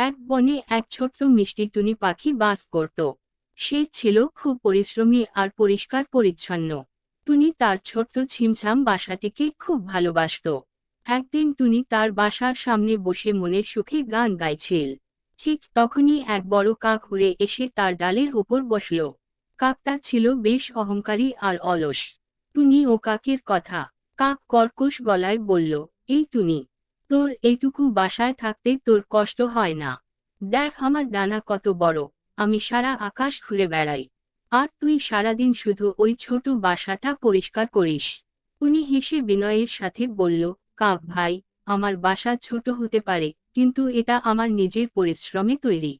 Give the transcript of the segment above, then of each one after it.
এক বনে এক ছোট্ট মিষ্টি টুনি পাখি বাস করত। সে ছিল খুব পরিশ্রমী আর পরিষ্কার পরিচ্ছন্ন। টুনি তার ছোট্ট ছিমছাম বাসাটিকে খুব ভালোবাসত। একদিন টুনি তার বাসার সামনে বসে মনের সুখে গান গাইছিল। ঠিক তখনই এক বড় কাক উড়ে এসে তার ডালের উপর বসল। কাকটা ছিল বেশ অহংকারী আর অলস। টুনি ও কাকের কথা। কাক কর্কশ গলায় বলল, এই টুনি, তোর এইটুকু বাসায় থাকতে তোর কষ্ট হয় না? দেখ আমার ডানা কত বড়, আমি সারা আকাশ ঘুরে বেড়াই। আর তুই সারাদিন শুধু ওই ছোট বাসাটা পরিষ্কার করিস। উনি হেসে বিনয়ের সাথে বলল, কাক ভাই, আমার বাসা ছোট হতে পারে, কিন্তু এটা আমার নিজের পরিশ্রমে তৈরি।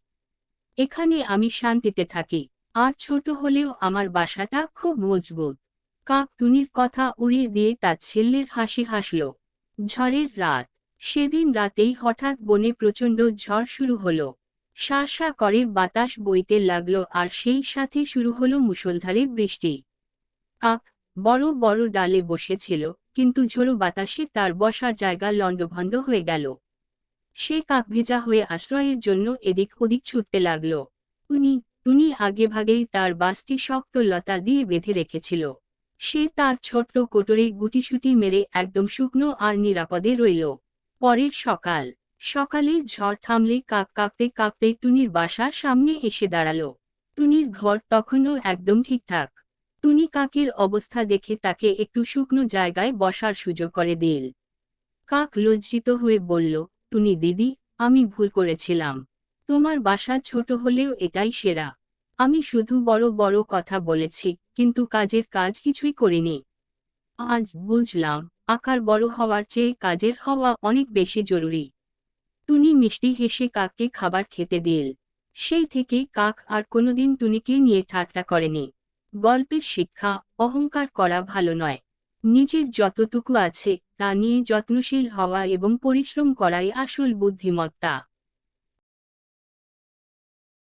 এখানে আমি শান্তিতে থাকি। আর ছোট হলেও আমার বাসাটা খুব মজবুত। কাক টুনির কথা উড়িয়ে দিয়ে তাচ্ছিল্যের হাসি হাসল। ঝড়ের রাত। সেদিন রাতেই হঠাৎ বনে প্রচণ্ড ঝড় শুরু হলো। শাঁ করে বাতাস বইতে লাগলো আর সেই সাথে শুরু হলো মুষলধারে বৃষ্টি। কাক বড় বড় ডালে বসেছিল, কিন্তু ঝোড়ো বাতাসে তার বসার জায়গা লণ্ডভণ্ড হয়ে গেল। সে কাকভেজা হয়ে আশ্রয়ের জন্য এদিক ওদিক ছুটতে লাগল। টুনি টুনি আগেভাগেই তার বাসটি শক্ত লতা দিয়ে বেঁধে রেখেছিল। সে তার ছোট্ট কোটরে গুটিসুটি মেরে একদম শুকনো আর নিরাপদে রইল। পরের সকাল। সকালে ঝড় থামলে কাক কাঁপতে কাঁপতে টুনির বাসার সামনে এসে দাঁড়ালো। টুনির ঘর তখনও একদম ঠিকঠাক। টুনি কাকের অবস্থা দেখে তাকে একটু শুকনো জায়গায় বসার সুযোগ করে দিল। কাক লজ্জিত হয়ে বলল, টুনি দিদি, আমি ভুল করেছিলাম। তোমার বাসা ছোট হলেও এটাই সেরা। আমি শুধু বড় বড় কথা বলেছি, কিন্তু কাজের কাজ কিছুই করিনি। আজ বুঝলাম, আকার বড় হওয়ার চেয়ে কাজের হওয়া অনেক বেশি জরুরি। টুনি মিষ্টি হেসে কাককে খাবার খেতে দিল। সেই থেকে কাক আর কোনোদিন টুনিকে নিয়ে ঠাট্টা করেনি। গল্পের শিক্ষা, অহংকার করা ভালো নয়। নিজের যতটুকু আছে তা নিয়ে যত্নশীল হওয়া এবং পরিশ্রম করাই আসল বুদ্ধিমত্তা।